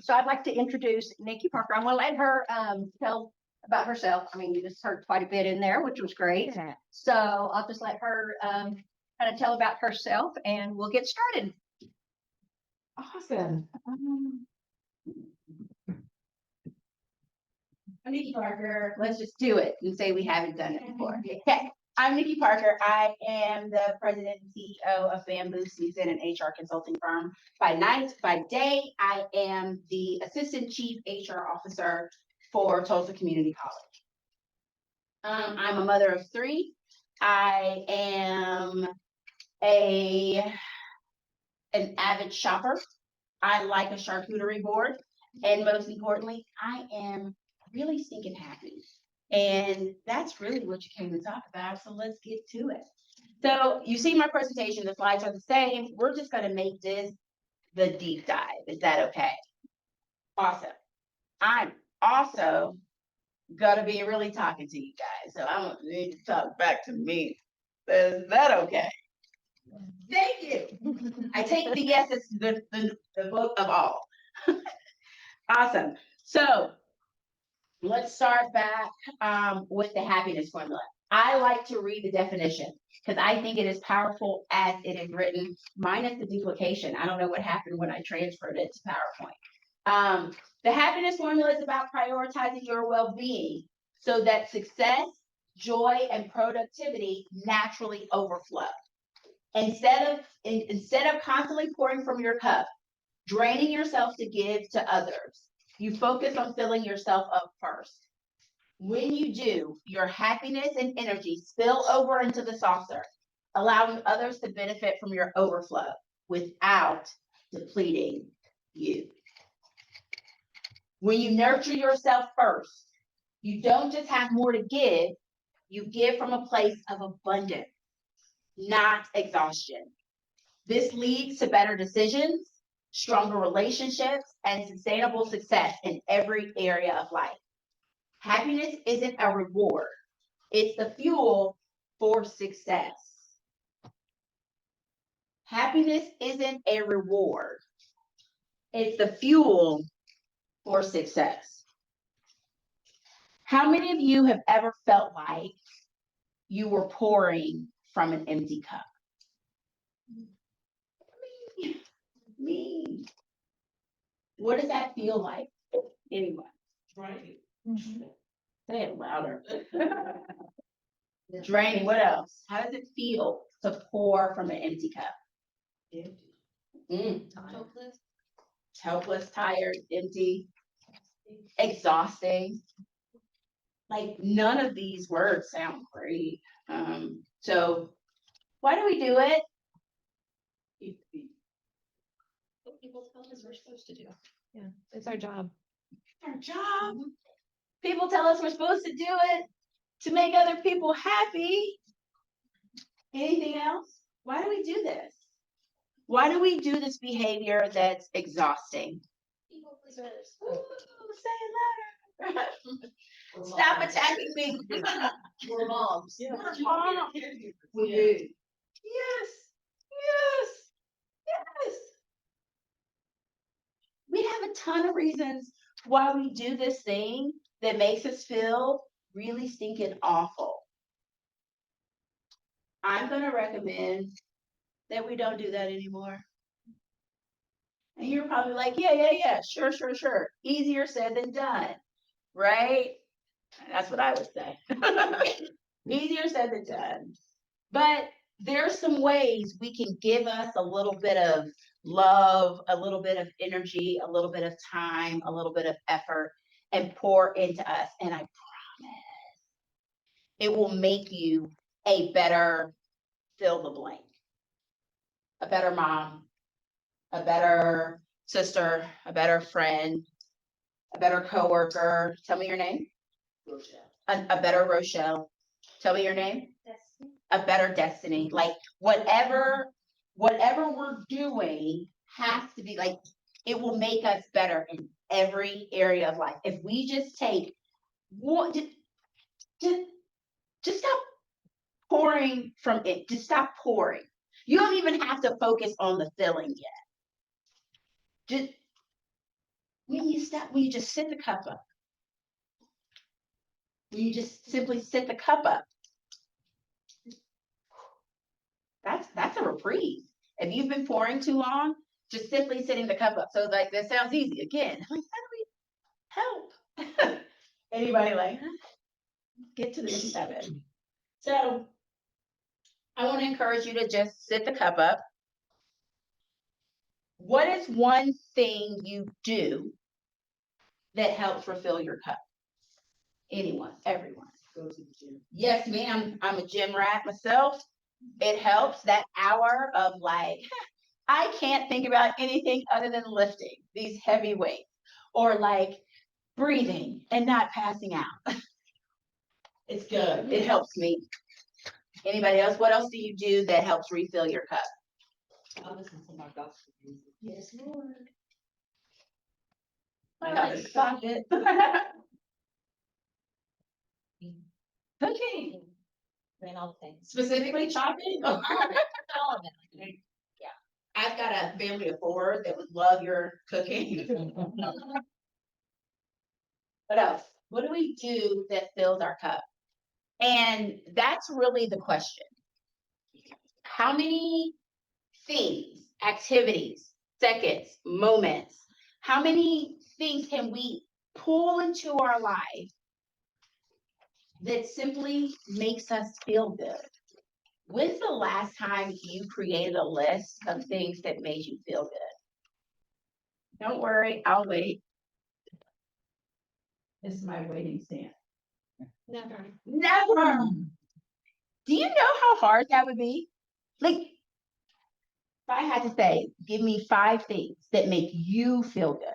So I'd like to introduce Nikki Parker. I'm going to let her tell about herself. I mean, you just heard quite a bit in there, which was great. Yeah. So I'll just let her kind of tell about herself, and we'll get started. Awesome. I'm Nikki Parker. Let's just do it and say we haven't done it before. Okay. I'm Nikki Parker. I am the president and CEO of Bamboo Season, an HR consulting firm. By day, I am the assistant chief HR officer for Tulsa Community College. I'm a mother of 3. I am an avid shopper. I like a charcuterie board. And most importantly, I am really stinking happy. And that's really what you came to talk about. So let's get to it. So you see my presentation, the slides are the same. We're just going to make this the deep dive. Is that okay? Awesome. I'm also going to be really talking to you guys. So I don't need to talk back to me. Is that okay? Thank you. I take the yes as the vote of all. Awesome. So let's start back with the happiness formula. I like to read the definition because I think it is powerful as it is written, minus the duplication. I don't know what happened when I transferred it to PowerPoint. The happiness formula is about prioritizing your well-being so that success, joy, and productivity naturally overflow. Instead of constantly pouring from your cup, draining yourself to give to others, you focus on filling yourself up first. When you do, your happiness and energy spill over into the saucer, allowing others to benefit from your overflow without depleting you. When you nurture yourself first, you don't just have more to give, you give from a place of abundance, not exhaustion. This leads to better decisions, stronger relationships, and sustainable success in every area of life. Happiness isn't a reward. It's the fuel for success. Happiness isn't a reward. It's the fuel for success. How many of you have ever felt like you were pouring from an empty cup? Me. What does that feel like? Anyone? Right. Say it louder. Draining. What else? How does it feel to pour from an empty cup? Empty. Helpless, tired, empty, exhausting. Like none of these words sound great. So why do we do it? What people tell us we're supposed to do. Yeah, it's our job. Our job. People tell us we're supposed to do it to make other people happy. Anything else? Why do we do this? Why do we do this behavior that's exhausting? People pleasers. Ooh, say it louder. Stop attacking me. We're moms. Yeah. We're moms. We do. Yes. Yes. Yes. We have a ton of reasons why we do this thing that makes us feel really stinking awful. I'm going to recommend that we don't do that anymore. And you're probably like, yeah, sure. Easier said than done, right? That's what I would say. Easier said than done. But there's some ways we can give us a little bit of love, a little bit of energy, a little bit of time, a little bit of effort, and pour into us. And I promise it will make you a better fill the blank, a better mom, a better sister, a better friend, a better coworker. Tell me your name. Rochelle. A better Rochelle. Tell me your name. Destiny. A better Destiny. Like whatever we're doing has to be like, it will make us better in every area of life. If we just take one, just stop pouring from it. Just stop pouring. You don't even have to focus on the filling yet. Just when you just sit the cup up. When you just simply sit the cup up. That's a reprieve. If you've been pouring too long, just simply sitting the cup up. So like that sounds easy. Again, like how do we help? Anybody like get to this seven? So I want to encourage you to just sit the cup up. What is one thing you do that helps refill your cup? Anyone, everyone. Go to the gym. Yes, ma'am. I'm a gym rat myself. It helps that hour of like, I can't think about anything other than lifting these heavy weights or like breathing and not passing out. It's good. It helps me. Anybody else? What else do you do that helps refill your cup? I listen to my gospel music. Yes, Lord. I I gotta stop it. Cooking. Doing all the things. Specifically chopping? Oh, All of it. I've got a family of 4 that would love your cooking. What else? What do we do that fills our cup? And that's really the question. How many things, activities, seconds, moments, how many things can we pull into our life that simply makes us feel good? When's the last time you created a list of things that made you feel good? Don't worry, I'll wait. This is my waiting stand. Never. Never. Do you know how hard that would be? Like, if I had to say, give me 5 things that make you feel good.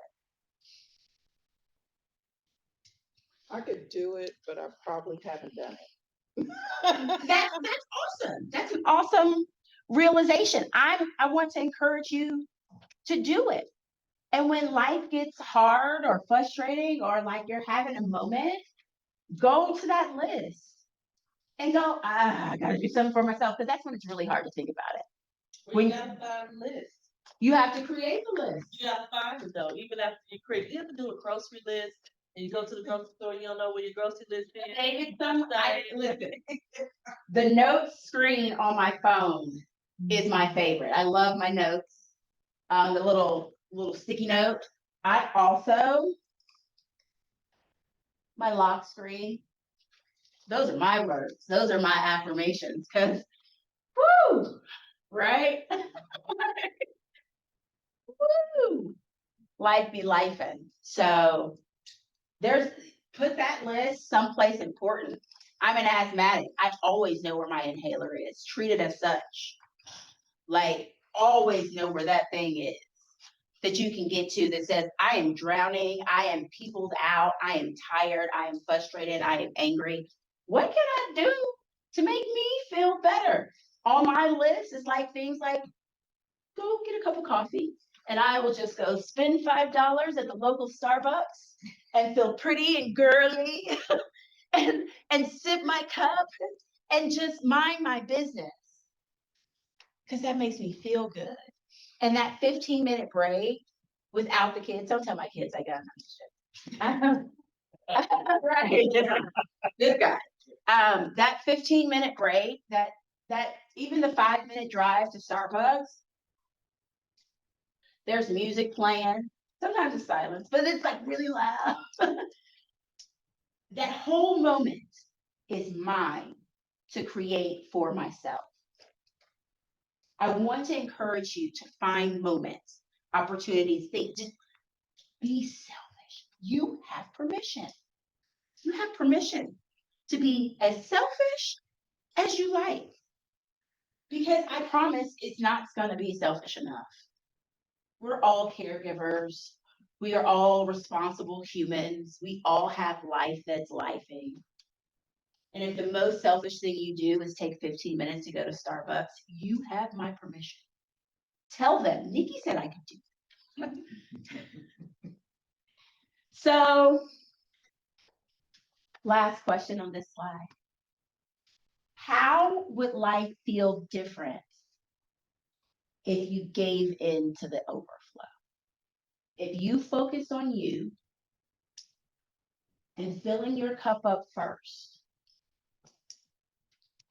I could do it, but I probably haven't done it. That's awesome. That's an awesome realization. I want to encourage you to do it. And when life gets hard or frustrating or like you're having a moment, go to that list and go, I gotta do something for myself, because that's when it's really hard to think about it. When you gotta find a list. You have to create the list. You gotta find it though. Even after you create, you have to do a grocery list and you go to the grocery store, you don't know where your grocery list is. David, listen, the notes screen on my phone is my favorite. I love my notes. The little sticky note. I also, my lock screen. Those are my words. Those are my affirmations. Cause, whoo, right? Woo, life be lifing. So put that list someplace important. I'm an asthmatic. I always know where my inhaler is. Treat it as such. Like, always know where that thing is that you can get to that says, I am drowning, I am peopled out, I am tired, I am frustrated, I am angry. What can I do to make me feel better? On my list is like things like, go get a cup of coffee, and I will just go spend $5 at the local Starbucks and feel pretty and girly and sip my cup and just mind my business. Because that makes me feel good. And that 15-minute break without the kids, don't tell my kids I got them. Right. This guy. That 15-minute break, that even the 5-minute drive to Starbucks, there's music playing. Sometimes it's silence, but it's like really loud. That whole moment is mine to create for myself. I want to encourage you to find moments, opportunities, things. Just be selfish. You have permission. You have permission to be as selfish as you like. Because I promise it's not going to be selfish enough. We're all caregivers. We are all responsible humans. We all have life that's lifing. And if the most selfish thing you do is take 15 minutes to go to Starbucks, you have my permission. Tell them, Nikki said I could do that. So, last question on this slide. How would life feel different if you gave in to the overflow? If you focused on you and filling your cup up first.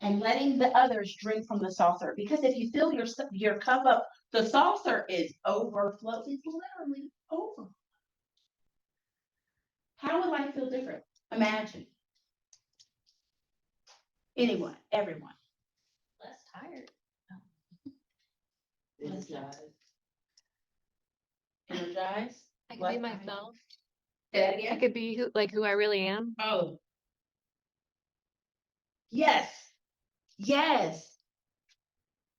And letting the others drink from the saucer. Because if you fill your cup up, the saucer is overflow. It's literally over. How would life feel different? Imagine. Anyone, everyone. Less tired. Energized. I could be What? myself. Say that I again? could be who I really am. Oh. Yes. Yes.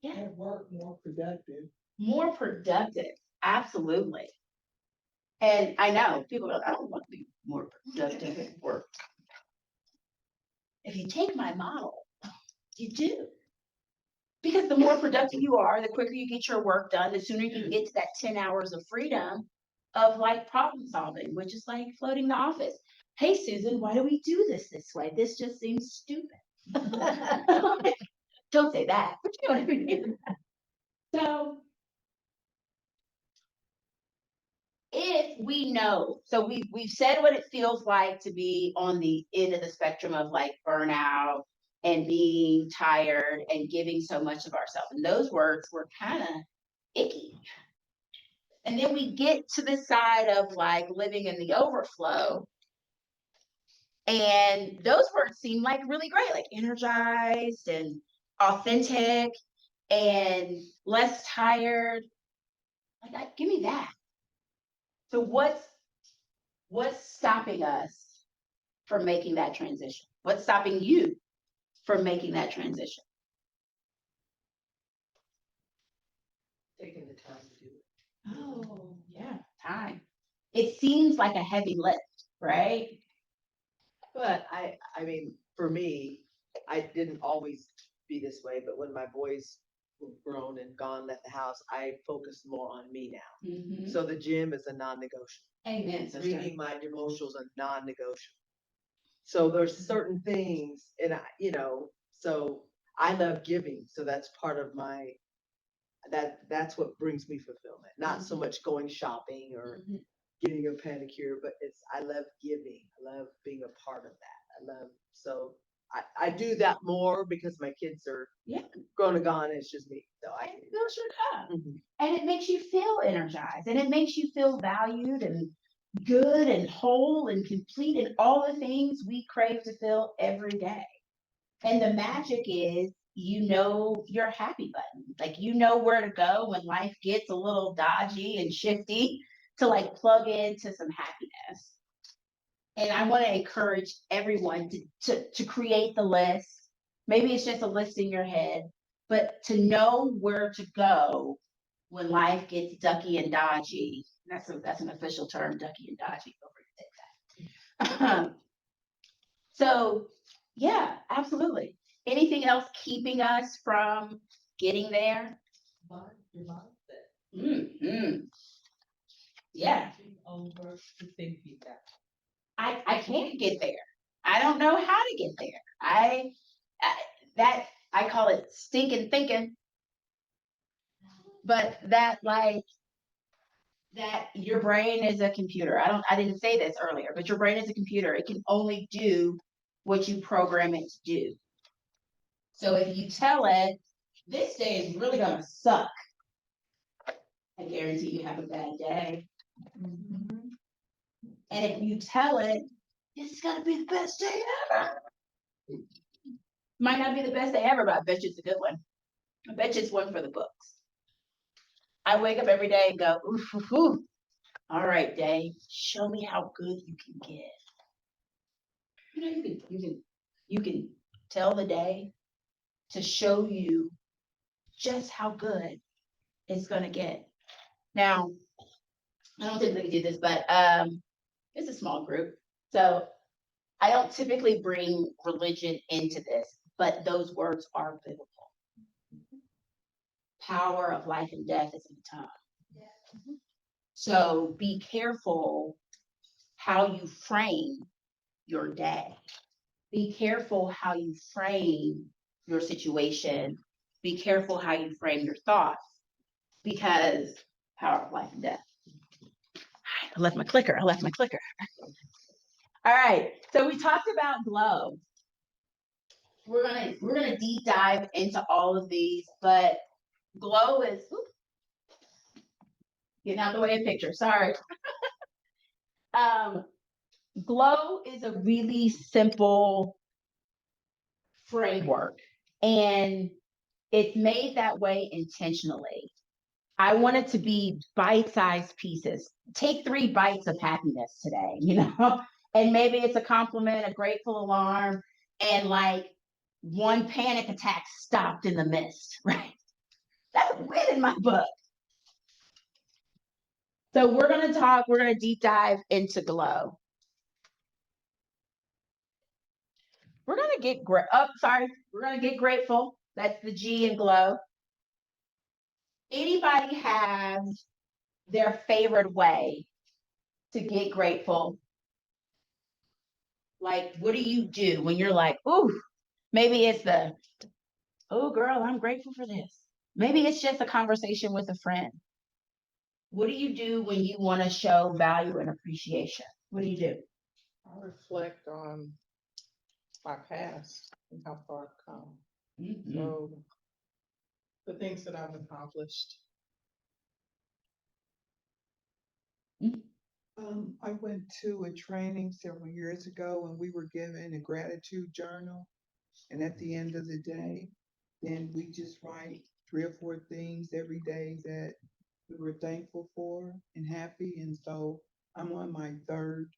Yeah. At work, more productive. More productive. Absolutely. And I know people go, I don't want to be more productive at work. If you take my model, you do. Because the more productive you are, the quicker you get your work done, the sooner you can get to that 10 hours of freedom of like problem solving, which is like floating the office. Hey, Susan, why do we do this way? This just seems stupid. Don't say that, but you know what I mean. So if we know, so we've said what it feels like to be on the end of the spectrum of like burnout and being tired and giving so much of ourselves. And those words were kind of icky. And then we get to the side of like living in the overflow. And those words seem like really great, like energized and authentic and less tired. Like, give me that. So what's stopping us from making that transition? What's stopping you from making that transition? Taking the time to do it. Oh, yeah, time. It seems like a heavy lift, right? But I mean, for me, I didn't always be this way, but when my boys were grown and gone, left the house, I focused more on me now. Mm-hmm. So the gym is a non-negotiable. Amen, sister. Reading my devotionals are non-negotiable. So there's certain things, and so I love giving. So that's part of my, that's what brings me fulfillment. Not so much going shopping or Mhm. getting a pedicure, but I love giving. I love being a part of that. So I do that more because my kids are Yeah. grown and gone. And it's just me. So And it fills your cup. Mhm. And it makes you feel energized and it makes you feel valued and good and whole and complete and all the things we crave to feel every day. And the magic is, you know, your happy button. Like, you know where to go when life gets a little dodgy and shifty to like plug into some happiness. And I want to encourage everyone to create the list. Maybe it's just a list in your head, but to know where to go when life gets ducky and dodgy. That's an official term, ducky and dodgy. Don't forget that. So yeah, absolutely. Anything else keeping us from getting there? Your mindset. Mm-hmm. Yeah, Being over to thinking that. I can't get there. I don't know how to get there. I call it stinking thinking. But that your brain is a computer. I didn't say this earlier, but your brain is a computer. It can only do what you program it to do. So if you tell it, this day is really gonna suck, I guarantee you have a bad day. And if you tell it, this is gonna be the best day ever. Might not be the best day ever, but I bet you it's a good one. I bet you it's one for the books. I wake up every day and go, oof, oof, oof. All right, day, show me how good you can get. You know, you can tell the day to show you just how good it's gonna get. Now, I don't typically do this, but it's a small group. So I don't typically bring religion into this, but those words are biblical. Power of life and death is in the tongue. So be careful how you frame your day. Be careful how you frame your situation. Be careful how you frame your thoughts, because power of life and death. I left my clicker. All right, so we talked about glow. We're gonna deep dive into all of these, but glow is getting out the way of picture. Sorry. Um, glow is a really simple framework, and it's made that way intentionally. I want it to be bite-sized pieces. Take 3 bites of happiness today, and maybe it's a compliment, a grateful alarm, and like one panic attack stopped in the midst, right? That's a win in my book. So we're gonna deep dive into glow. We're gonna get we're gonna get grateful. That's the G in glow. Anybody have their favorite way to get grateful? Like, what do you do when you're like, ooh, maybe it's oh girl, I'm grateful for this. Maybe it's just a conversation with a friend. What do you do when you want to show value and appreciation? What do you do? I reflect on my past and how far I've come. Mhm. So the things that I've accomplished. Mm. I went to a training several years ago and we were given a gratitude journal. And at the end of the day, then we just write 3 or 4 things every day that we were thankful for and happy. And so I'm on my 3rd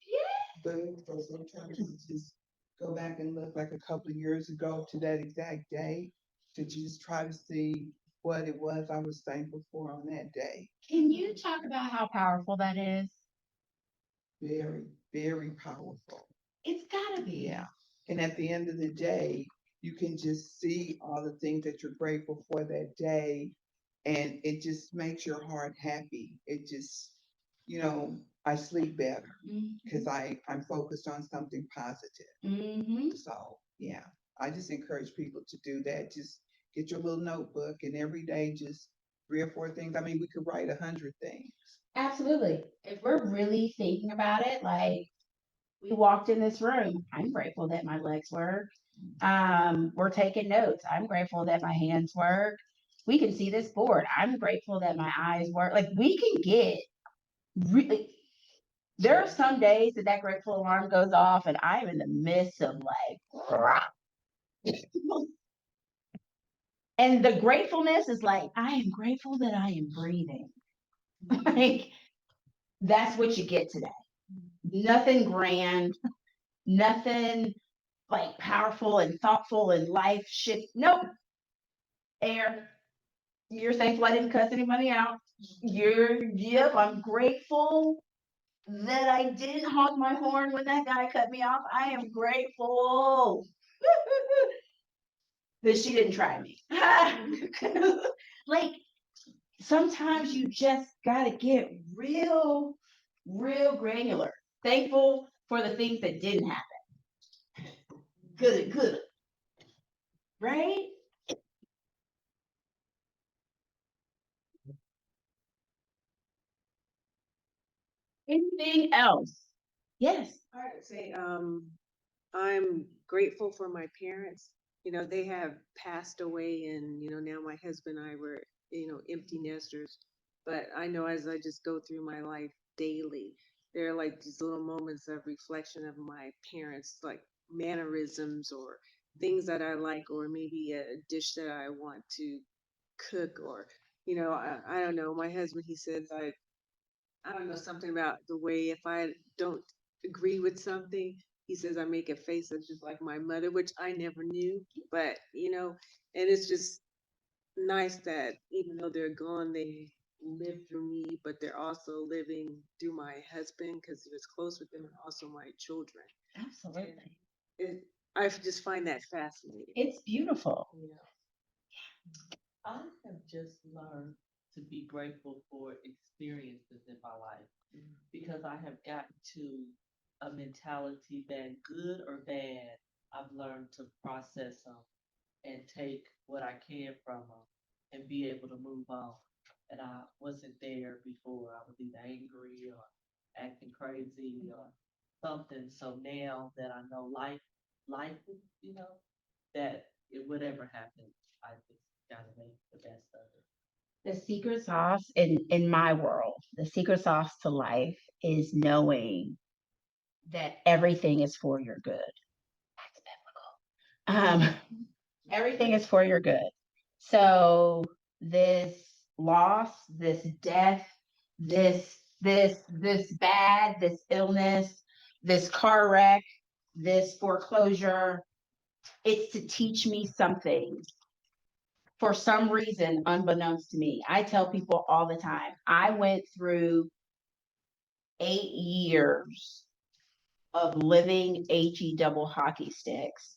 book. So sometimes you just go back and look like a couple of years ago to that exact day to just try to see what it was I was thankful for on that day. Can you talk about how powerful that is? Very, very powerful. It's gotta be. Yeah. And at the end of the day, you can just see all the things that you're grateful for that day. And it just makes your heart happy. It just, I sleep better because I'm focused on something positive. Mm-hmm. So, yeah, I just encourage people to do that. Just get your little notebook and every day just 3 or 4 things. I mean, we could write 100 things. Absolutely. If we're really thinking about it, like we walked in this room, I'm grateful that my legs work. We're taking notes. I'm grateful that my hands work. We can see this board. I'm grateful that my eyes work. Like we can get really. There are some days that grateful alarm goes off, and I'm in the midst of like, and the gratefulness is like, I am grateful that I am breathing. Like that's what you get today. Nothing grand, nothing like powerful and thoughtful and life shift. Nope. Air. You're thankful I didn't cuss anybody out. Yep, I'm grateful that I didn't honk my horn when that guy cut me off. I am grateful that she didn't try me. Like sometimes you just gotta get real, real granular. Thankful for the things that didn't happen. Good. Right? Anything else? Yes. I would say, I'm grateful for my parents. They have passed away and, now my husband and I were, empty nesters. But I know as I just go through my life daily, there are like these little moments of reflection of my parents, like mannerisms or things that I like, or maybe a dish that I want to cook, or, I don't know. My husband, he says I don't know, something about the way if I don't agree with something, he says I make a face that's just like my mother, which I never knew. But, and it's just nice that even though they're gone, they live through me, but they're also living through my husband because he was close with them and also my children. Absolutely. I just find that fascinating. It's beautiful. I have just learned to be grateful for experiences in my life because I have gotten to a mentality that good or bad, I've learned to process them and take what I can from them and be able to move on. And I wasn't there before. I was either angry or acting crazy or something. So now that I know life, is, that whatever happens, I just gotta make the best of it. The secret sauce in my world, the secret sauce to life is knowing that everything is for your good. That's biblical. Everything is for your good. So this loss, this death, this bad, this illness, this car wreck, this foreclosure, it's to teach me something for some reason unbeknownst to me. I tell people all the time, I went through 8 years of living HE double hockey sticks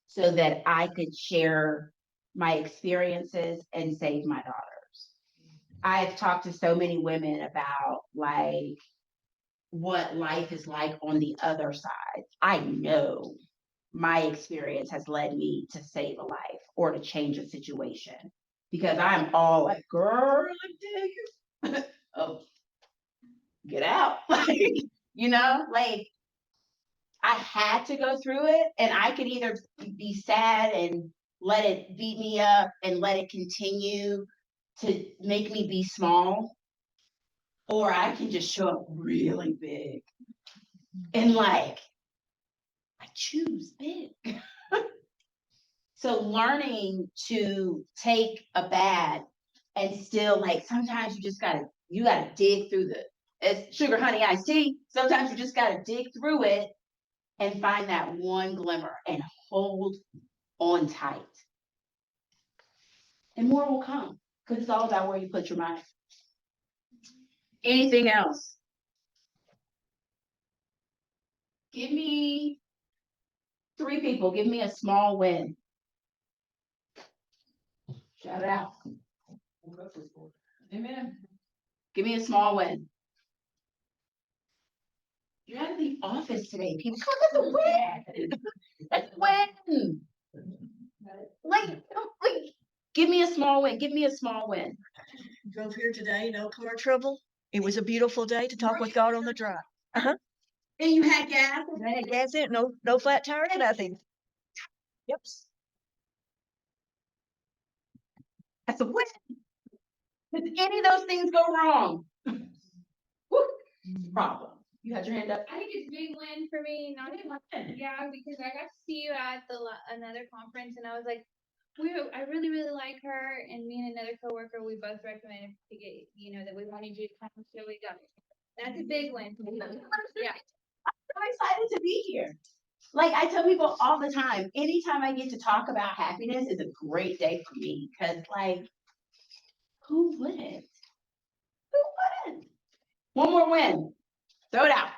so that I could share my experiences and save my daughters. I've talked to so many women about like what life is like on the other side. I know my experience has led me to save a life or to change a situation because I'm all like, girl, I tell you, oh, get out. Like I had to go through it and I could either be sad and let it beat me up and let it continue to make me be small, or I can just show up really big and like I choose big. So learning to take a bad and still like sometimes you gotta dig through it's sugar honey iced tea. Sometimes you just gotta dig through it and find that one glimmer and hold on tight. And more will come because it's all about where you put your mind. Anything else? Give me 3 people. Give me a small win. Shout it out. Amen. Give me a small win. You're out of the office today, people. That's a win. That's a win. Like, give me a small win. Give me a small win. Drove here today, no car trouble. It was a beautiful day to talk with God on the drive. And you had gas. I had gas in it, no flat tire, nothing. Yep. That's a win. Did any of those things go wrong? Woo, problem. You had your hand up. I think it's a big win for me. Not even, yeah, because I got to see you at another conference, and I was like, I really really like her, and me and another coworker, we both recommended to get, that we wanted you to come, so we got it. That's a big win. Yeah. I'm excited to be here. Like I tell people all the time, anytime I get to talk about happiness is a great day for me because, like, who wouldn't? Who wouldn't? One more win. Throw it out.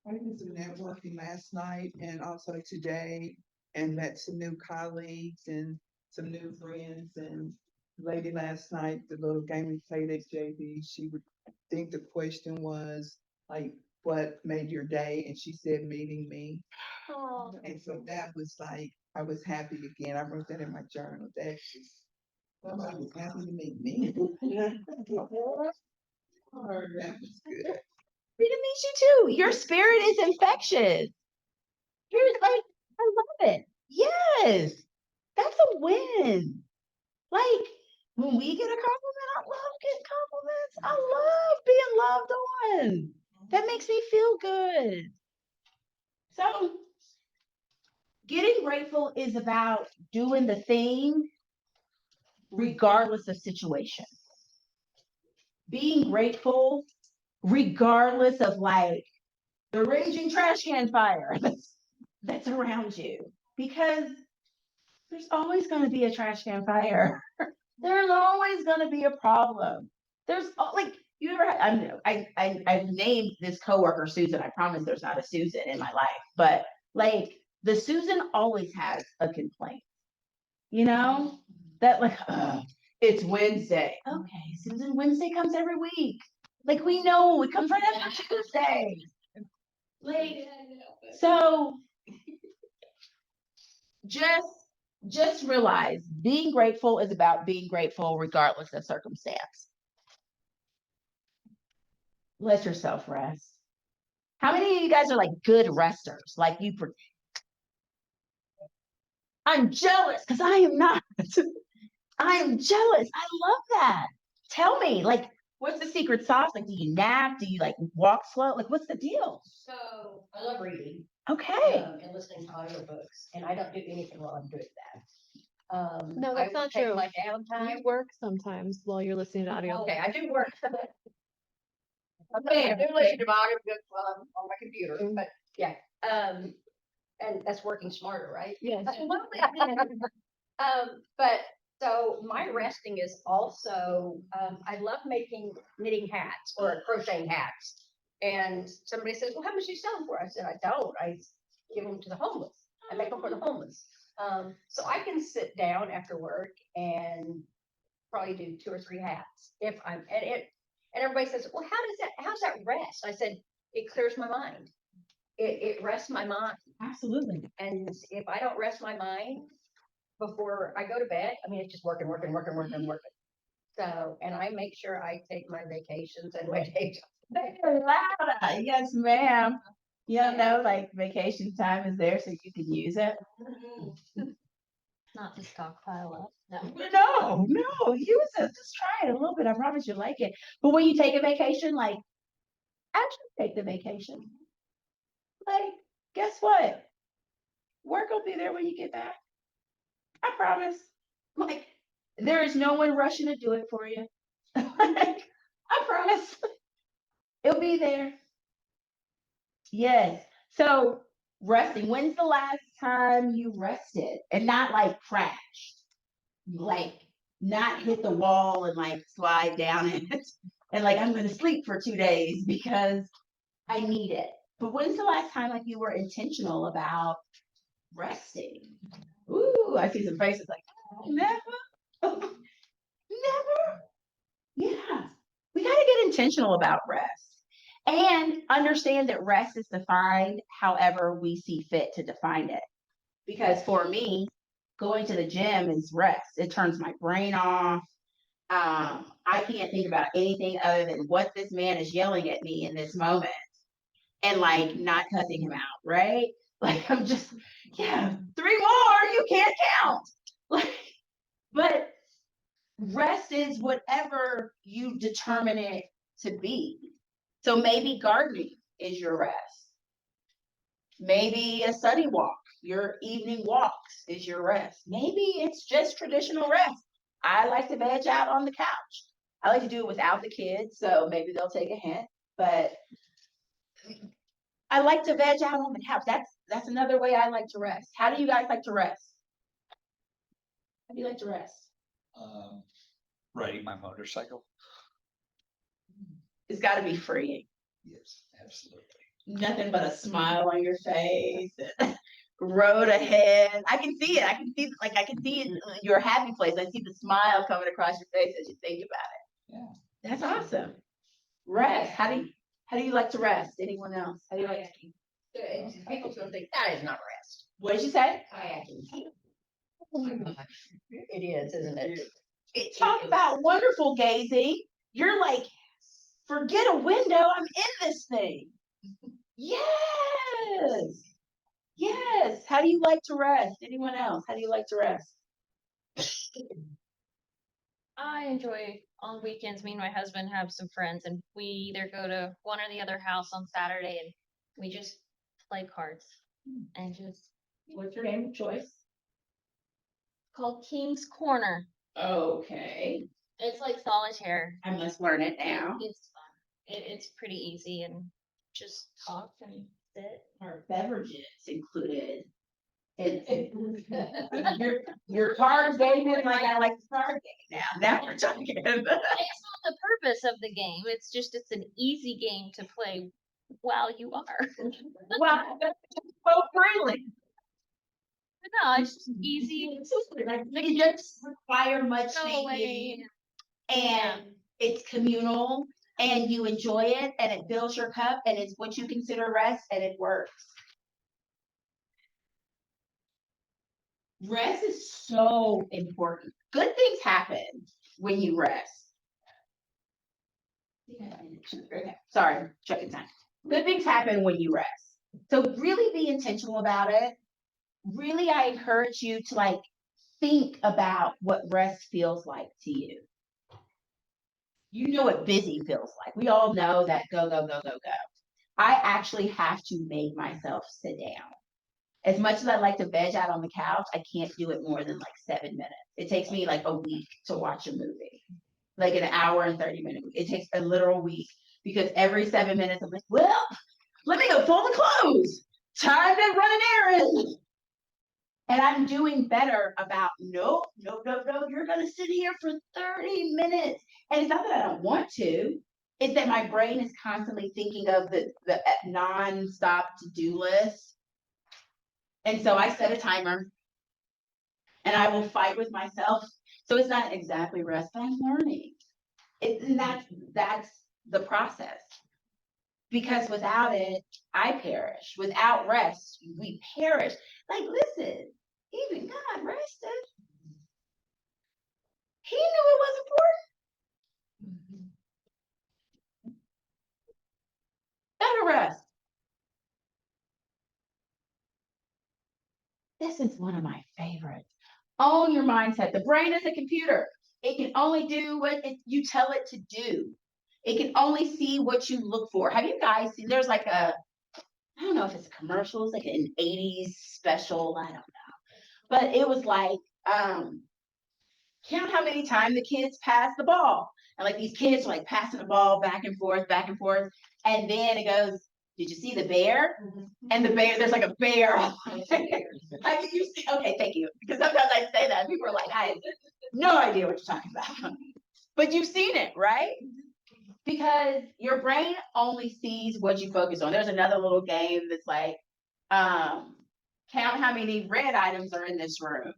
I did some networking last night and also today and met some new colleagues and some new friends. And the lady last night, the little game we played at JV, she would think the question was like, what made your day? And she said, meeting me. Oh. And so that was like, I was happy again. I wrote that in my journal. That just, somebody was happy to meet me. Oh, that was good. Happy to meet you too. Your spirit is infectious. You're like, I love it. Yes, that's a win. Like when we get a compliment, I love getting compliments. I love being loved on. That makes me feel good. So getting grateful is about doing the thing regardless of situation. Being grateful regardless of like the raging trash can fire that's around you. Because there's always going to be a trash can fire. There's always going to be a problem. Like you ever I've named this coworker Susan. I promise there's not a Susan in my life, but like the Susan always has a complaint. That like it's Wednesday. Okay, Susan, Wednesday comes every week. Like we know it comes right after Tuesday. Like so just realize being grateful is about being grateful regardless of circumstance. Let yourself rest. How many of you guys are like good resters? Like I'm jealous because I am not. I am jealous. I love that. Tell me, like, what's the secret sauce? Like, do you nap? Do you like walk slow? Like, what's the deal? So I love reading, Okay. and listening to audiobooks, and I don't do anything while I'm doing that. No, I that's will not take true. my downtime. You work sometimes while you're listening to audio. Okay, I do work. Okay, I do listen to my audiobooks while I'm on my computer, but yeah, and that's working smarter, right? Yes. But so my resting is also, I love making knitting hats or crocheting hats. And somebody says, well, how much do you sell them for? I said, I don't, I give them to the homeless. I make them for the homeless. So I can sit down after work and probably do 2 or 3 hats if I'm, and everybody says, well, how's that rest? I said, it clears my mind. It rests my mind. Absolutely. And if I don't rest my mind before I go to bed, I mean, it's just working. So, and I make sure I take my vacations and my days. Loud. Yes, ma'am. You don't know, like vacation time is there so you can use it. Not to stockpile up. No. No, use it. Just try it a little bit. I promise you'll like it. But when you take a vacation, like actually take the vacation. Like, guess what? Work will be there when you get back. I promise. Like, there is no one rushing to do it for you. Like, I promise. It'll be there. Yes. So resting. When's the last time you rested and not like crashed? Like not hit the wall and like slide down it and like I'm gonna sleep for 2 days because I need it. But when's the last time like you were intentional about resting? Ooh, I see some faces like never. Never. Yeah. We gotta get intentional about rest and understand that rest is defined however we see fit to define it. Because for me, going to the gym is rest. It turns my brain off. I can't think about anything other than what this man is yelling at me in this moment and like not cussing him out, right? Like I'm just, yeah, 3 more, you can't count. Like, but rest is whatever you determine it to be. So maybe gardening is your rest. Maybe a study walk, your evening walks is your rest. Maybe it's just traditional rest. I like to veg out on the couch. I like to do it without the kids, so maybe they'll take a hint. But I like to veg out on the couch. That's another way I like to rest. How do you guys like to rest? How do you like to rest? Riding my motorcycle. It's got to be freeing. Yes, absolutely. Nothing but a smile on your face. Road ahead. I can see it. I can see it in your happy place. I see the smile coming across your face as you think about it. Yeah. That's awesome. Rest. How do you like to rest? Anyone else? How do you like to? People still think that is not rest. What did you say? Kayaking. Oh my gosh, it is, isn't it? Talk about wonderful gazing. You're like, forget a window. I'm in this thing. Yes. Yes. How do you like to rest? Anyone else? How do you like to rest? I enjoy on weekends, me and my husband have some friends and we either go to one or the other house on Saturday and we just play cards and just What's your game of choice? called King's Corner. Okay. It's like solitaire. I must learn it now. It's fun. It's pretty easy and just talk and sit. Are beverages included? Your card game is like I like the card game now. Now we're talking. It's not the purpose of the game. It's just it's an easy game to play while you are. Well, so freely. No, it's just easy. Like it doesn't require much Go thinking, away. and it's communal, and you enjoy it, and it fills your cup, and it's what you consider rest, and it works. Rest is so important. Good things happen when you rest. Okay, sorry, checking time. Good things happen when you rest. So really be intentional about it. Really, I encourage you to like think about what rest feels like to you. You know what busy feels like. We all know that go, go, go, go, go. I actually have to make myself sit down. As much as I like to veg out on the couch, I can't do it more than like 7 minutes. It takes me like a week to watch a movie, like an hour and 30 minutes. It takes a literal week because every 7 minutes I'm like, well, let me go fold the clothes. Time to run an errand. And I'm doing better about nope, nope, nope, nope. You're gonna sit here for 30 minutes. And it's not that I don't want to, it's that my brain is constantly thinking of the non-stop to-do list. And so I set a timer and I will fight with myself. So it's not exactly rest, but I'm learning. And that's the process. Because without it, I perish. Without rest, we perish. Like, listen, even God rested. He knew it was important. Gotta rest. This is one of my favorites. Own your mindset. The brain is a computer. It can only do what you tell it to do. It can only see what you look for. Have you guys seen, there's like I don't know if it's a commercial, it's like an 80s special, I don't know. But it was like, count how many times the kids pass the ball. And like these kids are like passing the ball back and forth, back and forth. And then it goes, did you see the bear? And the bear, there's like a bear. Like, did you see? Okay, thank you. Because sometimes I say that and people are like, I have no idea what you're talking about. But you've seen it, right? Because your brain only sees what you focus on. There's another little game that's like, count how many red items are in this room.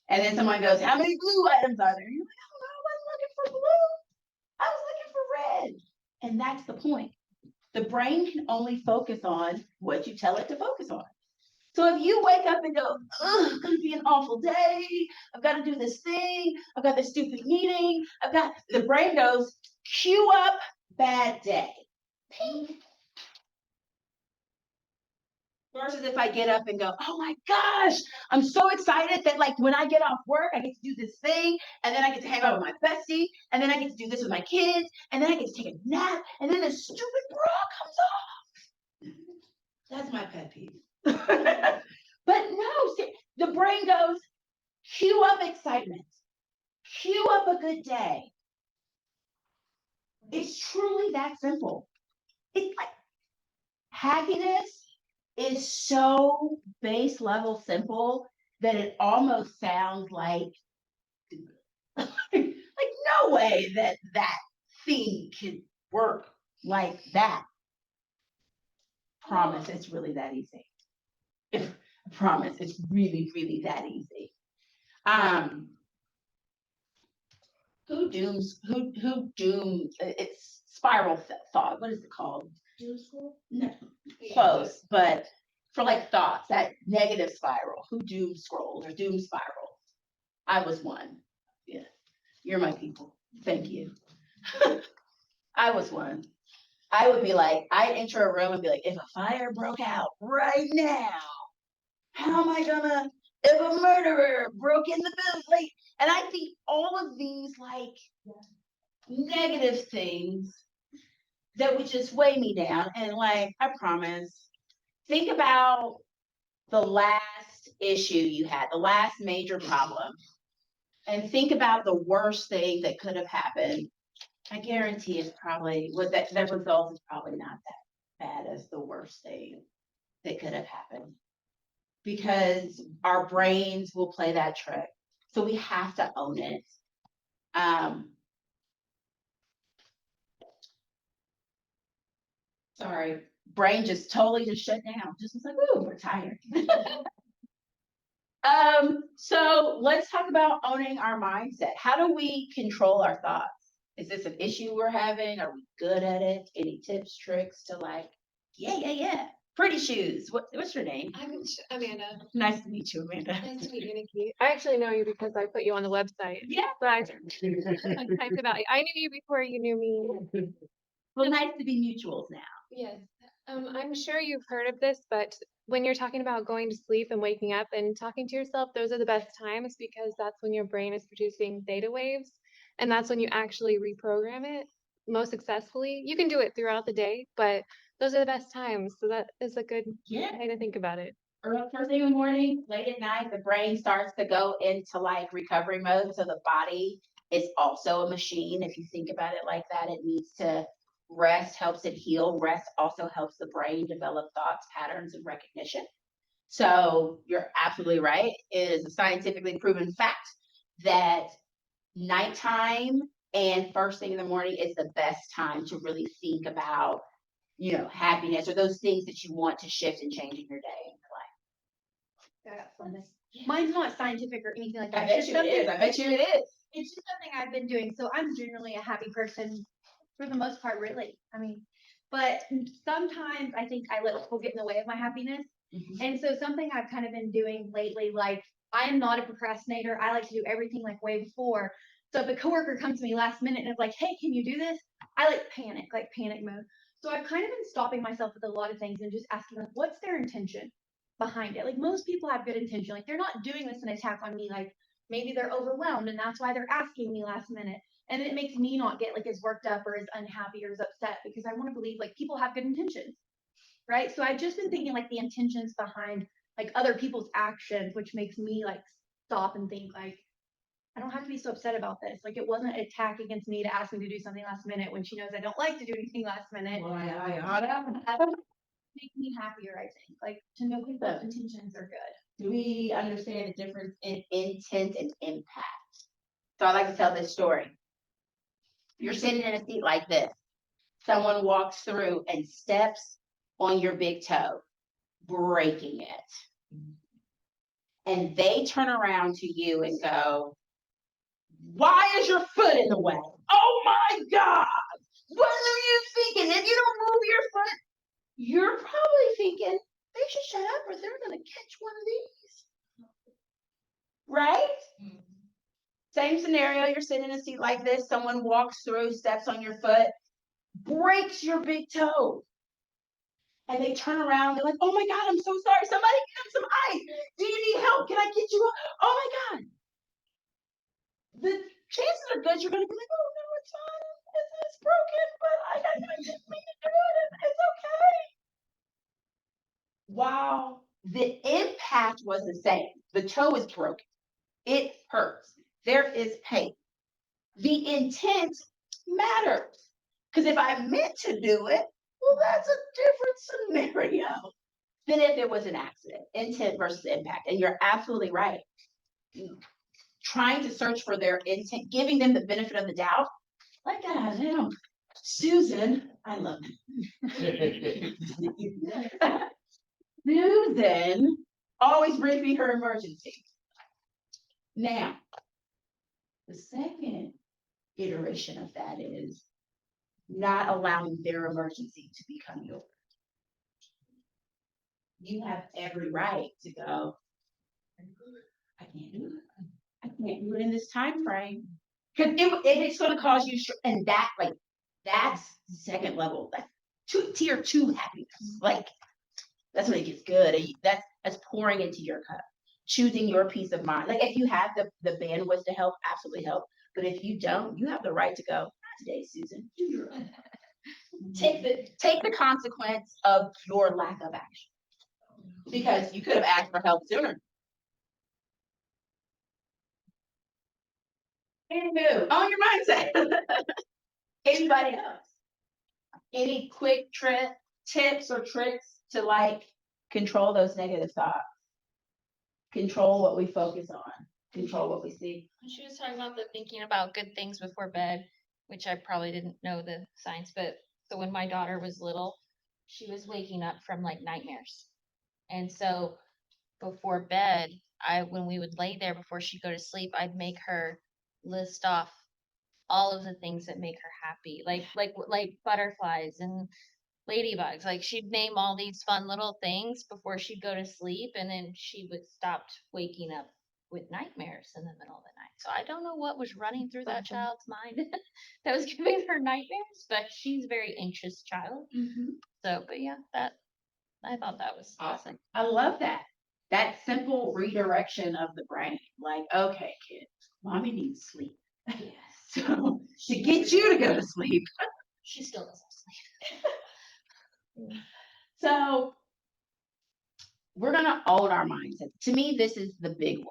And then someone goes, how many blue items are there? And you're like, oh, I wasn't looking for blue. I was looking for red. And that's the point. The brain can only focus on what you tell it to focus on. So if you wake up and go, ugh, it's gonna be an awful day. I've got to do this thing. I've got this stupid meeting. The brain goes, cue up bad day. Pink. Versus if I get up and go, oh my gosh, I'm so excited that like when I get off work, I get to do this thing, and then I get to hang out with my bestie, and then I get to do this with my kids, and then I get to take a nap, and then the stupid bra comes off. That's my pet peeve. But no, see, the brain goes, cue up excitement, cue up a good day. It's truly that simple. It's like happiness is so base level simple that it almost sounds like no way that thing can work like that. Promise it's really that easy. Promise it's really, really that easy. Who dooms it's spiral thought. What is it called? Doom school? No, close, but for like thoughts, that negative spiral. Who doom scrolls or doom spiral? I was one. Yeah. You're my people. Thank you. I was one. I would be like, I'd enter a room and be like, if a fire broke out right now, how am I gonna, if a murderer broke in the building? Like, and I think all of these like negative things that would just weigh me down. And like, I promise, think about the last issue you had, the last major problem, and think about the worst thing that could have happened. I guarantee it's probably that result is probably not that bad as the worst thing that could have happened, because our brains will play that trick. So we have to own it. Sorry, brain just totally just shut down. Just was like, ooh, we're tired. So let's talk about owning our mindset. How do we control our thoughts? Is this an issue we're having? Are we good at it? Any tips, tricks to like, yeah. Pretty shoes. What's your name? I'm Amanda. Nice to meet you, Amanda. Nice to meet you, Nikki. I actually know you because I put you on the website. Yeah. But I typed about you. I knew you before you knew me. Well, nice to be mutuals now. Yes. I'm sure you've heard of this, but when you're talking about going to sleep and waking up and talking to yourself, those are the best times because that's when your brain is producing theta waves. And that's when you actually reprogram it most successfully. You can do it throughout the day, but those are the best times. So that is a good Yeah. way to think about it. Early first thing in the morning, late at night, the brain starts to go into like recovery mode. So the body is also a machine. If you think about it like that, it needs to rest, helps it heal. Rest also helps the brain develop thoughts, patterns, and recognition. So you're absolutely right. It is a scientifically proven fact that nighttime and first thing in the morning is the best time to really think about, happiness or those things that you want to shift and change in your day and your life. Mine's not scientific or anything like that. I It's bet just you it is. something- I bet you it is. It's just something I've been doing. So I'm generally a happy person for the most part, really. I mean, but sometimes I think I let people get in the way of my happiness. Mhm. And so something I've kind of been doing lately, like I am not a procrastinator. I like to do everything like way before. So if a coworker comes to me last minute and is like, "Hey, can you do this?" I like panic mode. So I've kind of been stopping myself with a lot of things and just asking like, what's their intention behind it? Like most people have good intention. Like they're not doing this in attack on me. Like maybe they're overwhelmed and that's why they're asking me last minute. And it makes me not get like as worked up or as unhappy or as upset because I want to believe like people have good intentions. Right. So I've just been thinking like the intentions behind like other people's actions, which makes me like stop and think like, I don't have to be so upset about this. Like it wasn't an attack against me to ask me to do something last minute when she knows I don't like to do anything last minute. Well, I That makes me happier, I think. Like to know people's intentions are good. Do we understand the difference in intent and impact? So I like to tell this story. You're sitting in a seat like this. Someone walks through and steps on your big toe, breaking it. And they turn around to you and go, "Why is your foot in the way? Oh my God! What are you thinking? If you don't move your foot, you're probably thinking they should shut up or they're going to catch one of these." Right? Same scenario. You're sitting in a seat like this. Someone walks through, steps on your foot, breaks your big toe. And they turn around, they're like, "Oh my God, I'm so sorry. Somebody get him some ice. Do you need help? Can I get you? Oh my God." The chances are good you're going to be like, "Oh no, it's fine. It's broken, but I didn't mean to do it. It's okay." Wow. The impact was the same. The toe is broken. It hurts. There is pain. The intent matters. Because if I meant to do it, well, that's a different scenario than if it was an accident. Intent versus impact. And you're absolutely right. Trying to search for their intent, giving them the benefit of the doubt. Like that, Susan, I love Susan always brings me her emergency. Now, the second iteration of that is not allowing their emergency to become yours. You have every right to go, "I can't do it. I can't do it in this time frame." Because it's going to cause you, and that's second level, that's tier 2 happiness. Like, that's when it gets good. And that's pouring into your cup, choosing your peace of mind. Like, if you have the bandwidth to help, absolutely help. But if you don't, you have the right to go, "Not today, Susan. Do your own." Take the consequence of your lack of action. Because you could have asked for help sooner. Anywho, on your mindset. Anybody else? Any quick tips or tricks to like control those negative thoughts? Control what we focus on. Control what we see. She was talking about the thinking about good things before bed, which I probably didn't know the science, but so when my daughter was little, she was waking up from like nightmares. And so before bed, when we would lay there before she'd go to sleep, I'd make her list off all of the things that make her happy, like butterflies and ladybugs. Like she'd name all these fun little things before she'd go to sleep, and then she would stop waking up with nightmares in the middle of the night. So I don't know what was running through that child's mind that was giving her nightmares, but she's a very anxious child. So, but yeah, I thought that was awesome. I love that. That simple redirection of the brain. Like, okay, kids, mommy needs sleep. Yes. So to get you to go to sleep. She still doesn't sleep. So we're gonna own our mindset. To me, this is the big one.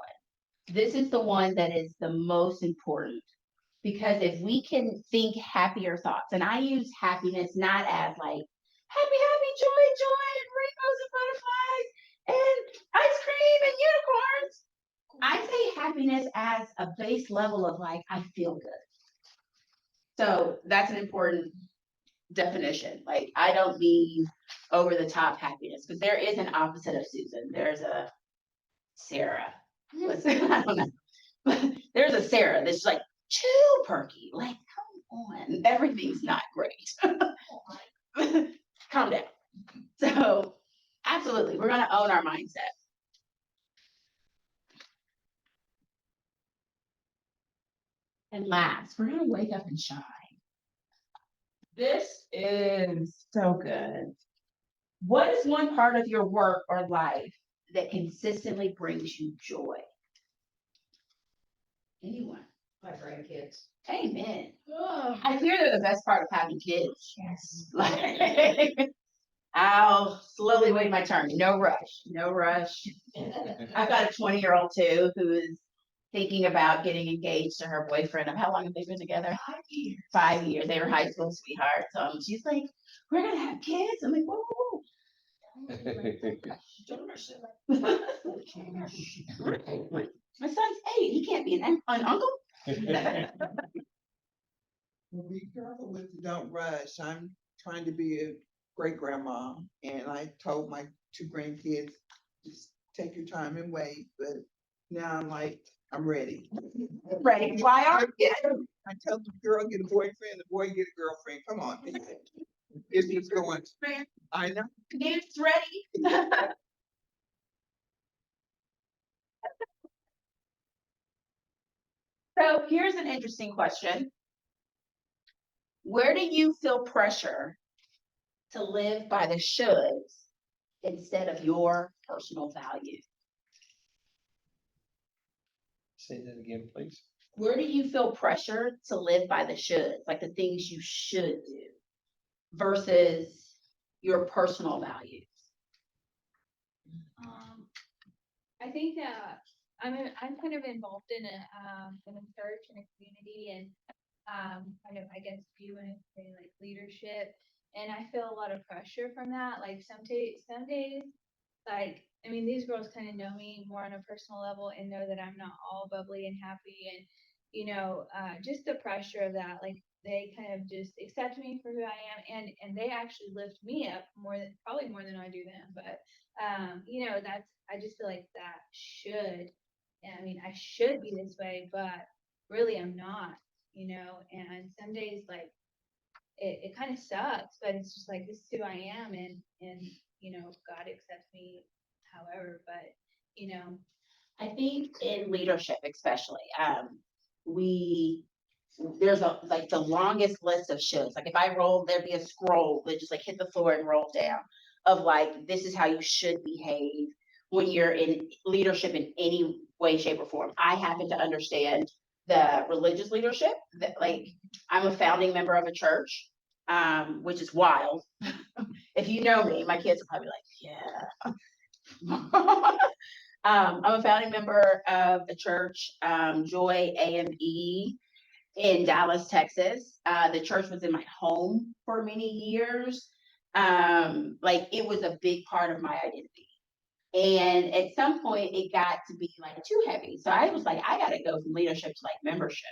This is the one that is the most important because if we can think happier thoughts, and I use happiness not as like happy, happy, joy, joy, and rainbows and butterflies and ice cream and unicorns. I say happiness as a base level of like, I feel good. So that's an important definition. Like, I don't mean over the top happiness because there is an opposite of Susan. There's a Sarah. I don't know. But there's a Sarah that's like too perky. Like, come on, everything's not great. Calm down. So, absolutely, we're gonna own our mindset. And last, we're gonna wake up and shine. This is so good. What is one part of your work or life that consistently brings you joy? Anyone? My grandkids. Amen. I hear they're the best part of having kids. Yes. Like, I'll slowly wait my turn. No rush. No rush. I've got a 20-year-old too who is thinking about getting engaged to her boyfriend. How long have they been together? 5 years. 5 years. They were high school sweethearts. She's like, we're gonna have kids. I'm like, whoa, whoa, whoa. My son's 8. He can't be an uncle. Well, be careful with the don't rush. I'm trying to be a great grandma, and I told my 2 grandkids, just take your time and wait. But now I'm like, I'm ready. Ready? Why aren't you? I tell the girl get a boyfriend, the boy get a girlfriend. Come on, it's just going. I know. It's ready. So here's an interesting question. Where do you feel pressure to live by the shoulds instead of your personal values? Say that again, please. Where do you feel pressure to live by the shoulds, like the things you should do versus your personal values? I think that I'm kind of involved in a church and a community and kind of I guess view and say like leadership, and I feel a lot of pressure from that. Like some days, like I mean these girls kind of know me more on a personal level and know that I'm not all bubbly and happy, and just the pressure of that. Like they kind of just accept me for who I am, and they actually lift me up probably more than I do them, but that's I just feel like that should, I mean, I should be this way, but really I'm not, and some days like it kind of sucks, but it's just like this is who I am, and God accepts me however, but I think in leadership, especially, there's like the longest list of shoulds. Like if I roll, there'd be a scroll that just like hit the floor and roll down of like, this is how you should behave when you're in leadership in any way, shape, or form. I happen to understand the religious leadership that like I'm a founding member of a church, which is wild. If you know me, my kids are probably like, yeah. I'm a founding member of the church, Joy AME in Dallas, Texas. The church was in my home for many years. Like it was a big part of my identity. And at some point it got to be like too heavy. So I was like, I gotta go from leadership to like membership.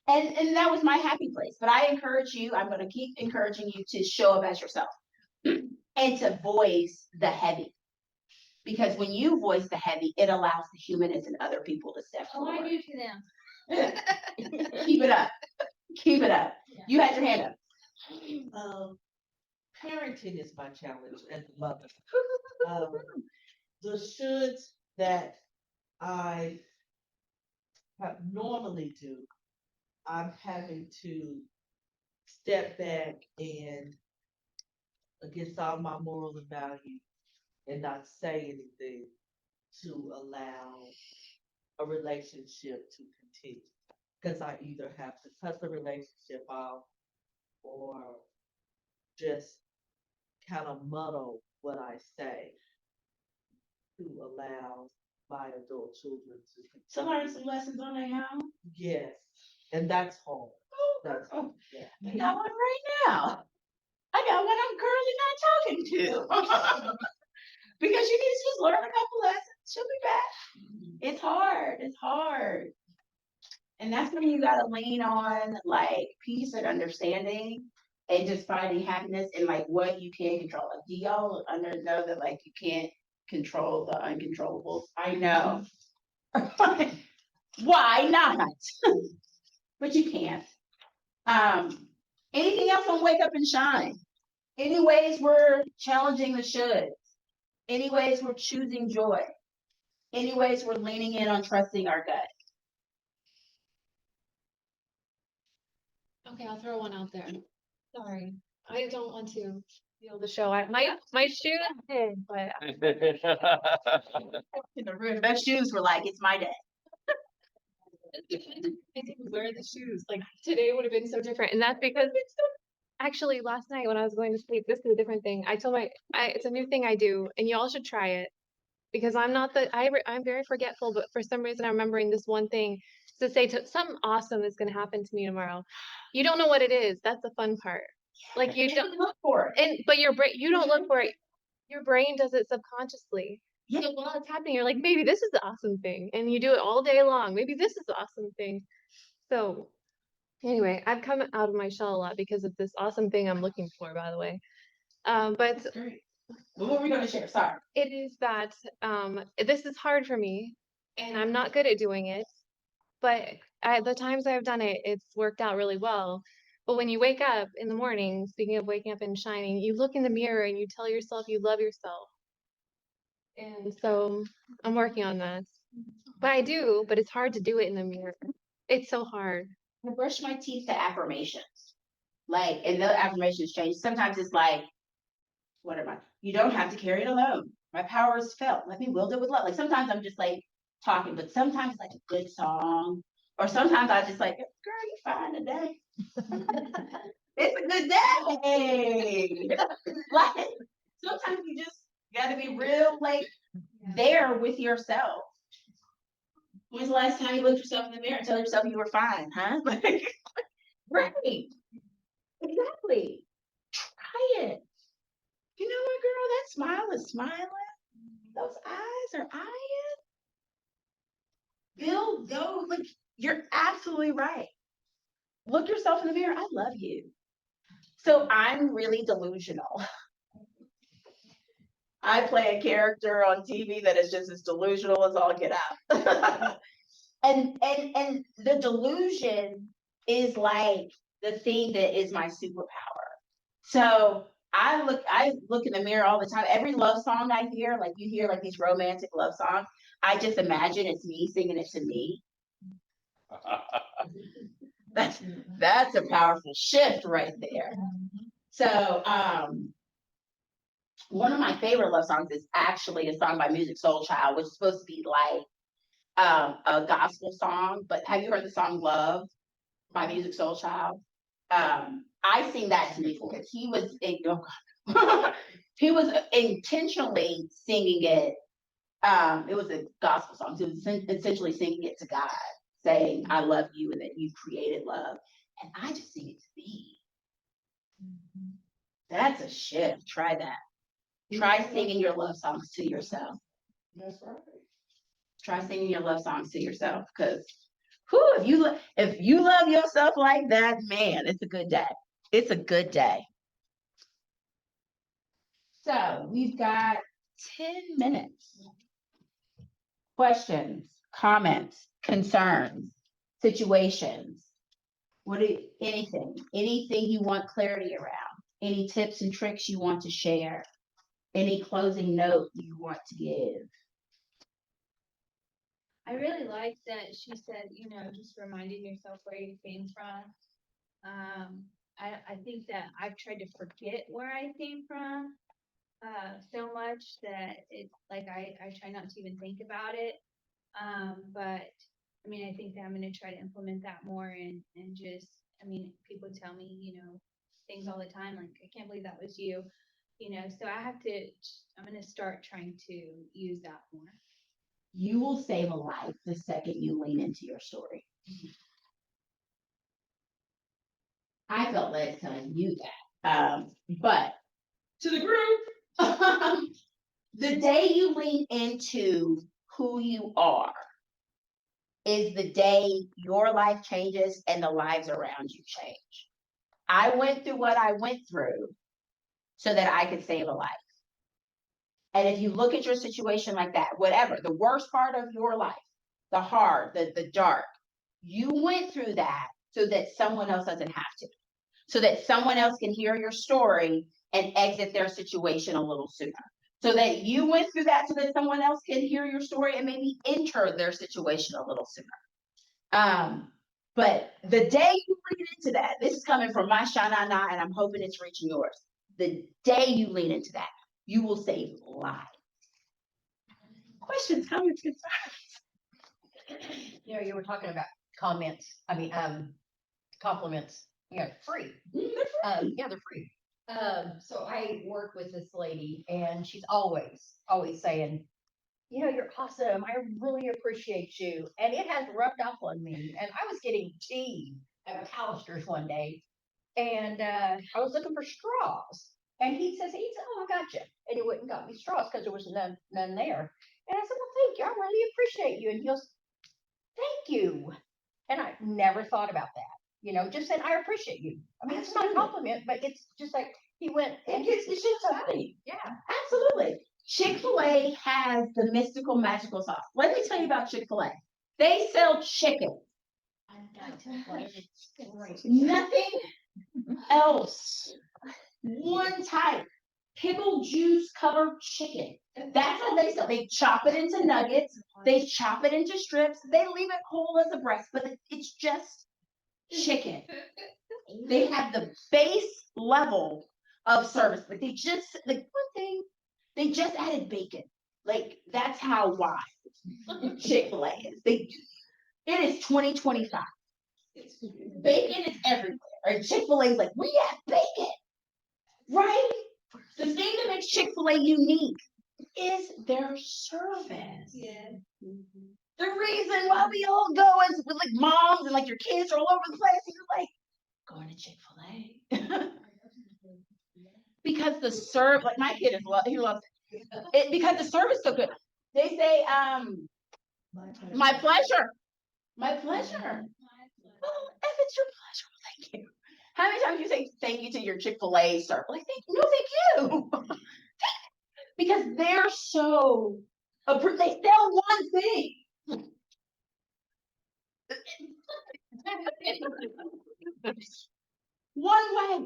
And that was my happy place. But I encourage you, I'm gonna keep encouraging you to show up as yourself and to voice the heavy. Because when you voice the heavy, it allows the humanness in other people to step oh, I forward. do to them. Keep it up. Keep it up. Yeah. You had your hand up. Parenting is my challenge as a mother. The shoulds that I normally do, I'm having to step back and against all my morals and values and not say anything to allow a relationship to continue. Because I either have to cut the relationship off or just kind of muddle what I say to allow my adult children to To learn some lessons on their own. yes, and that's hard. That's Oh, yeah. I got one right now. I got one I'm currently not talking to. Because you need to just learn a couple lessons. She'll be back. It's hard. It's hard. And that's when you gotta lean on like peace and understanding and just finding happiness in like what you can control. Like, do y'all know that like you can't control the uncontrollables? I know. Why not? But you can't. Anything else on Wake Up and Shine? Any ways we're challenging the shoulds? Any ways we're choosing joy? Any ways we're leaning in on trusting our gut? Okay, I'll throw one out there. Sorry, I don't want to steal the show. My shoes did, but In the room, those shoes were like, it's my day. I didn't wear the shoes. Like today would have been so different, and that's because actually last night when I was going to sleep, this is a different thing. I told it's a new thing I do, and y'all should try it because I'm very forgetful, but for some reason I'm remembering this one thing to say to something awesome is going to happen to me tomorrow. You don't know what it is. That's the fun part. Like you don't look for it. but your brain, you don't look for it. Your brain does it subconsciously. Yeah. So while it's happening, you're like, maybe this is the awesome thing. And you do it all day long. Maybe this is the awesome thing. So anyway, I've come out of my shell a lot because of this awesome thing I'm looking for, by the way. But That's great. Well, what were we gonna share? Sorry. it is that this is hard for me and I'm not good at doing it. But the times I've done it, it's worked out really well. But when you wake up in the morning, speaking of waking up and shining, you look in the mirror and you tell yourself you love yourself. And so I'm working on that. But I do, but it's hard to do it in the mirror. It's so hard. I brush my teeth to affirmations. Like, and the affirmations change. Sometimes it's like, what am I? You don't have to carry it alone. My power is felt. Let me wield it with love. Like sometimes I'm just like talking, but sometimes like a good song. Or sometimes I just like, girl, you fine today. It's a good day. Like sometimes you just gotta be real like there with yourself. When's the last time you looked yourself in the mirror and tell yourself you were fine, huh? Like, right. Exactly. Try it. You know what, girl? That smile is smiling. Those eyes are eyeing. Bill, go. Like, you're absolutely right. Look yourself in the mirror. I love you. So I'm really delusional. I play a character on TV that is just as delusional as all get out. and the delusion is like the thing that is my superpower. So I look in the mirror all the time. Every love song I hear, like you hear like these romantic love songs, I just imagine it's me singing it to me. That's a powerful shift right there. So one of my favorite love songs is actually a song by Music Soul Child, which is supposed to be like a gospel song. But have you heard the song Love by Music Soul Child? I sing that to me because he was he was intentionally singing it. It was a gospel song. So he was essentially singing it to God, saying, I love you and that you created love. And I just sing it to me. That's a shift. Try that. Try singing your love songs to yourself. That's right. Try singing your love songs to yourself because if you love yourself like that, man, it's a good day. It's a good day. So we've got 10 minutes. Questions, comments, concerns, situations. Anything you want clarity around? Any tips and tricks you want to share? Any closing note you want to give? I really like that she said, just reminding yourself where you came from. I think that I've tried to forget where I came from, so much that it's like I try not to even think about it. But I mean, I think that I'm gonna try to implement that more and just, I mean, people tell me, things all the time, like, I can't believe that was you, so I'm gonna start trying to use that more. You will save a life the second you lean into your story. I felt led telling you that. But to the group, the day you lean into who you are is the day your life changes and the lives around you change. I went through what I went through so that I could save a life. And if you look at your situation like that, whatever, the worst part of your life, the hard, the dark, you went through that so that someone else doesn't have to. So that someone else can hear your story and exit their situation a little sooner. So that you went through that so that someone else can hear your story and maybe enter their situation a little sooner. But the day you lean into that, this is coming from my sha-na-na, and I'm hoping it's reaching yours. The day you lean into that, you will save lives. Questions, comments, concerns? You were talking about compliments, free. Yeah, they're free. So I work with this lady and she's always saying, you're awesome. I really appreciate you. And it has rubbed off on me. And I was getting tea at McAllister's one day and I was looking for straws. And he said, oh, I got you. And he went and got me straws because there was none there. And I said, well, thank you. I really appreciate you. And he goes, thank you. And I never thought about that. Just said, I appreciate you. I mean, it's not a compliment, but it's just like he went and It's something. yeah. Absolutely. Chick-fil-A has the mystical, magical sauce. Let me tell you about Chick-fil-A. They sell chicken. Nothing else. One type. Pickle juice covered chicken. That's what they sell. They chop it into nuggets. They chop it into strips. They leave it whole as a breast, but it's just chicken. They have the base level of service. Like one thing, they just added bacon. Like that's how wide Chick-fil-A is. It is 2025. Bacon is everywhere. And Chick-fil-A is like, we have bacon. Right? The thing that makes Chick-fil-A unique is their service. Yeah. The reason why we all go is with like moms and like your kids are all over the place, and you're like, going to Chick-fil-A. Because the like my kid he loves it because the service is so good. They say, my pleasure. My pleasure. Oh, if it's your pleasure, thank you. How many times do you say thank you to your Chick-fil-A server? Like, thank you. Because they're so, they sell one thing. One way.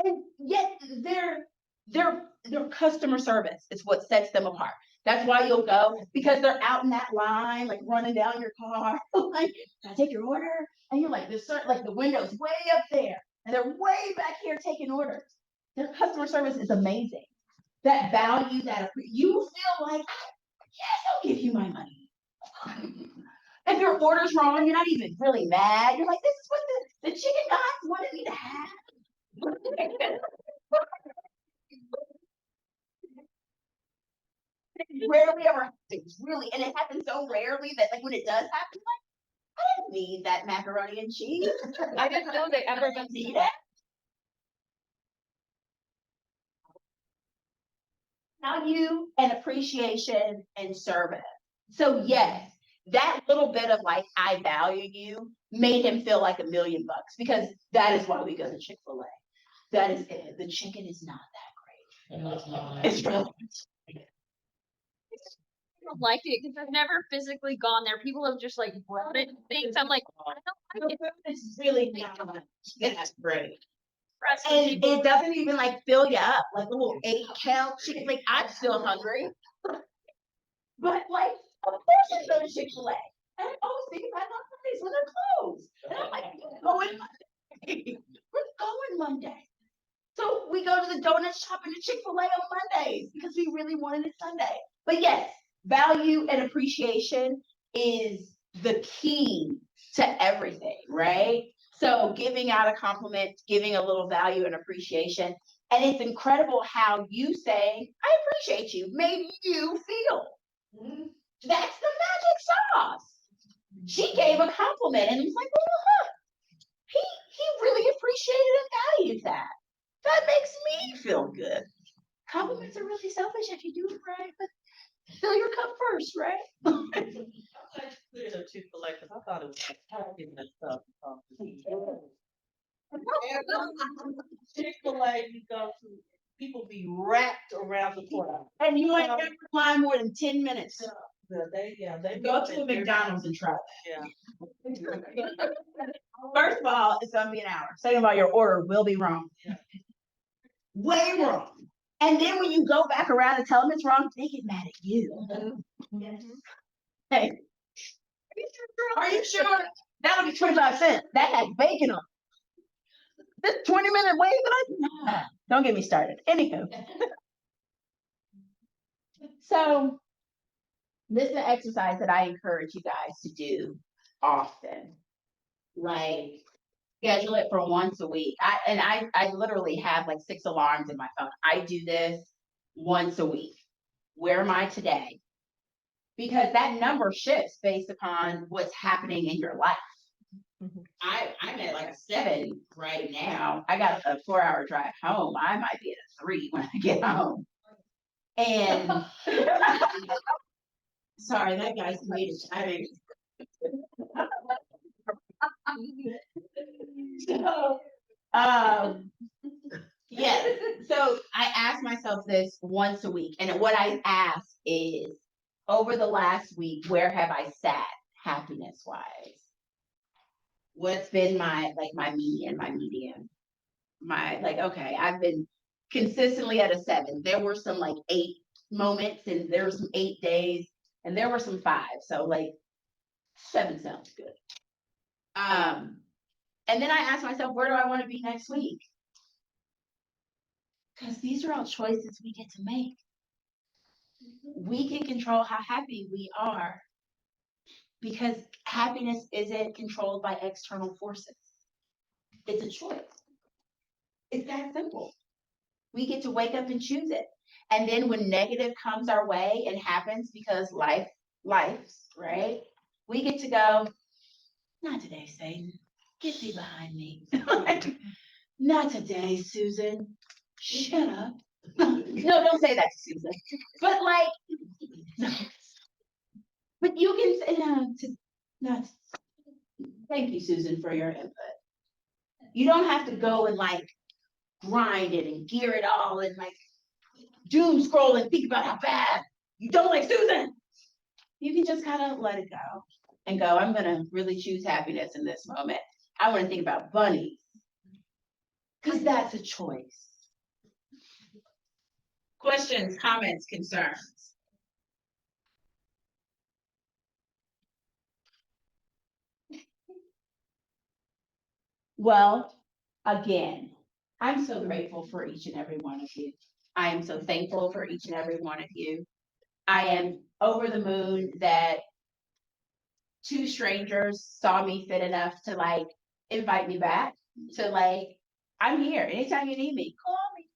And yet their customer service is what sets them apart. That's why you'll go, because they're out in that line, like running down your car, like, can I take your order? And you're like, the window's way up there, and they're way back here taking orders. Their customer service is amazing. That value, you feel like, yes, I'll give you my money. If your order's wrong, you're not even really mad. You're like, this is what the chicken guys wanted me to have. Rarely ever happens, really, and it happens so rarely that like when it does happen, like I didn't need that macaroni and cheese. I didn't know they ever been need it. Value and appreciation and service. So yes, that little bit of like I value you made him feel like $1 million because that is why we go to Chick-fil-A. That is it. The chicken is not that great. It's relevant. I don't like it because I've never physically gone there. People have just like brought it things. I'm like, I don't like it. It's really not that great. Press And people. it doesn't even like fill you up like a little 8-count chicken. Like I'm still hungry. But like, of course I go to Chick-fil-A. And I always think about Mondays when they're closed. And I'm like, we're going Monday. We're going Monday. So we go to the donut shop and the Chick-fil-A on Mondays because we really wanted it Sunday. But yes, value and appreciation is the key to everything, right? So giving out a compliment, giving a little value and appreciation. And it's incredible how you saying, I appreciate you, made you feel. That's the magic sauce. She gave a compliment and was like, well, huh, he really appreciated and valued that. That makes me feel good. Compliments are really selfish if you do it right, but fill your cup first, right? I'm glad you cleared up Chick-fil-A because I thought it was attacking that stuff. Chick-fil-A, you go to, people be wrapped around the corner. And you ain't never line more than 10 minutes. They Go to a McDonald's and try Yeah. that. First of all, it's gonna be an hour. Second of all, your order will be wrong. Way wrong. And then when you go back around and tell them it's wrong, they get mad at you. Hey, are you sure? That'll be 25 cents. That has bacon on it. This 20-minute wait that I don't get me started. Anywho. So this is an exercise that I encourage you guys to do often. Like schedule it for once a week. I literally have like 6 alarms in my phone. I do this once a week. Where am I today? Because that number shifts based upon what's happening in your life. I'm at like a 7 right now. I got a 4-hour drive home. I might be at a 3 when I get home. And sorry, that guy's made it. I mean, so, yeah. So I ask myself this once a week, and what I ask is, over the last week, where have I sat happiness wise? What's been my median, okay, I've been consistently at a 7. There were some 8 moments, and there were some 8 days, and there were some 5. So 7 sounds good. And then I ask myself, where do I want to be next week? Because these are all choices we get to make. We can control how happy we are because happiness isn't controlled by external forces. It's a choice. It's that simple. We get to wake up and choose it. And then when negative comes our way and happens because life's, right? We get to go, not today, Satan. Get thee behind me. Not today, Susan. Shut up. No, don't say that to Susan. But but you can say thank you, Susan, for your input. You don't have to go and grind it and gear it all and doom scroll and think about how bad you don't like Susan. You can just kind of let it go and go, I'm gonna really choose happiness in this moment. I want to think about bunnies. Because that's a choice. Questions, comments, concerns? Well, again, I'm so grateful for each and every one of you. I am so thankful for each and every one of you. I am over the moon that 2 strangers saw me fit enough to invite me back to I'm here. Anytime you need me, call me.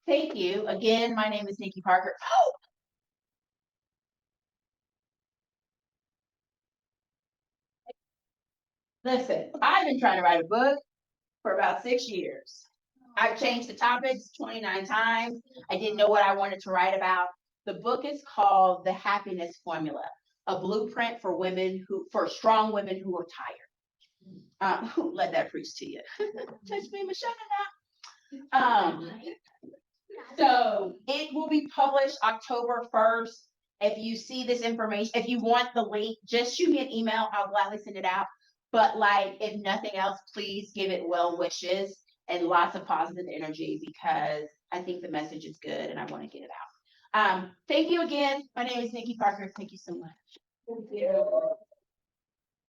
Thank you. Again, my name is Nikki Parker. Oh! Listen, I've been trying to write a book for about 6 years. I've changed the topics 29 times. I didn't know what I wanted to write about. The book is called The Happiness Formula, a blueprint for strong women who are tired. Let that preach to you. Touch me, Michelle. So it will be published October 1st. If you see this information, if you want the link, just shoot me an email. I'll gladly send it out. But if nothing else, please give it well wishes and lots of positive energy because I think the message is good and I want to get it Thank you again. My name is Nikki Parker. Thank you so much. Thank you.